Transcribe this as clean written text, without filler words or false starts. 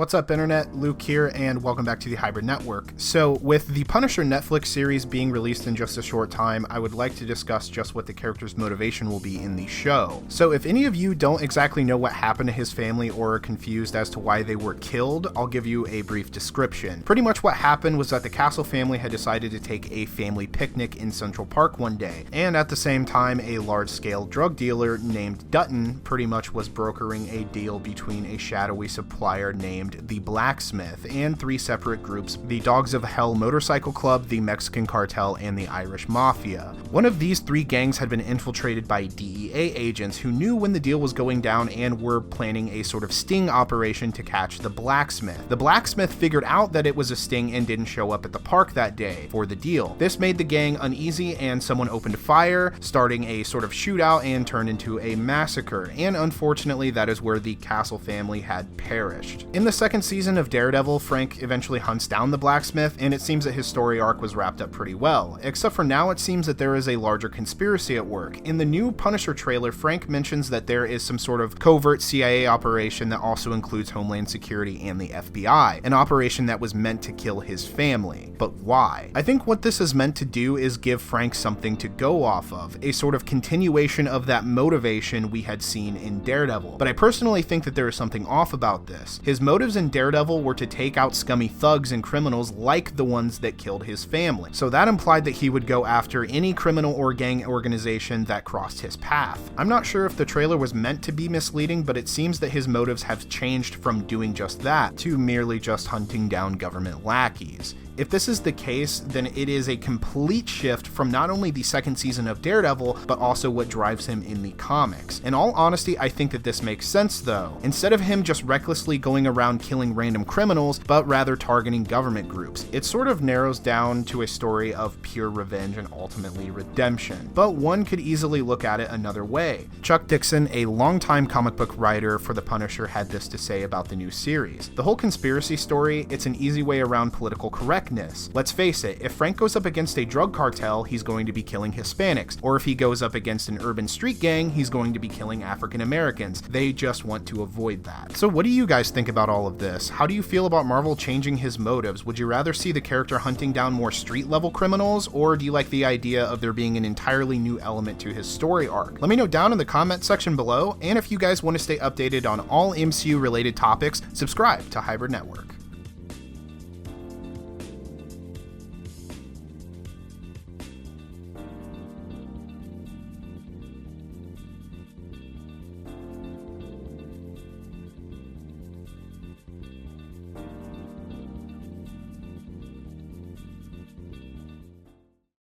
What's up, Internet? Luke here, and welcome back to the Hybrid Network. So, with the Punisher Netflix series being released in just a short time, I would like to discuss just what the character's motivation will be in the show. So, if any of you don't exactly know what happened to his family or are confused as to why they were killed, I'll give you a brief description. Pretty much what happened was that the Castle family had decided to take a family picnic in Central Park one day, and at the same time, a large-scale drug dealer named Dutton pretty much was brokering a deal between a shadowy supplier named the Blacksmith and three separate groups: the Dogs of Hell Motorcycle Club, the Mexican Cartel, and the Irish Mafia. One of these three gangs had been infiltrated by DEA agents who knew when the deal was going down and were planning a sort of sting operation to catch the Blacksmith. The Blacksmith figured out that it was a sting and didn't show up at the park that day for the deal. This made the gang uneasy and someone opened fire, starting a sort of shootout and turned into a massacre, and unfortunately that is where the Castle family had perished. In the second season of Daredevil, Frank eventually hunts down the Blacksmith, and it seems that his story arc was wrapped up pretty well, except for now it seems that there is a larger conspiracy at work. In the new Punisher trailer, Frank mentions that there is some sort of covert CIA operation that also includes Homeland Security and the FBI, an operation that was meant to kill his family. But why? I think what this is meant to do is give Frank something to go off of, a sort of continuation of that motivation we had seen in Daredevil. But I personally think that there is something off about this. His motives in Daredevil were to take out scummy thugs and criminals like the ones that killed his family. So that implied that he would go after any criminal or gang organization that crossed his path. I'm not sure if the trailer was meant to be misleading, but it seems that his motives have changed from doing just that to merely just hunting down government lackeys. If this is the case, then it is a complete shift from not only the second season of Daredevil, but also what drives him in the comics. In all honesty, I think that this makes sense though. Instead of him just recklessly going around killing random criminals, but rather targeting government groups, it sort of narrows down to a story of pure revenge and ultimately redemption. But one could easily look at it another way. Chuck Dixon, a longtime comic book writer for The Punisher, had this to say about the new series. The whole conspiracy story, it's an easy way around political correctness. Let's face it, if Frank goes up against a drug cartel, he's going to be killing Hispanics, or if he goes up against an urban street gang, he's going to be killing African Americans. They just want to avoid that. So what do you guys think about all of this? How do you feel about Marvel changing his motives? Would you rather see the character hunting down more street level criminals, or do you like the idea of there being an entirely new element to his story arc? Let me know down in the comment section below, and if you guys want to stay updated on all MCU related topics, subscribe to Hybrid Network.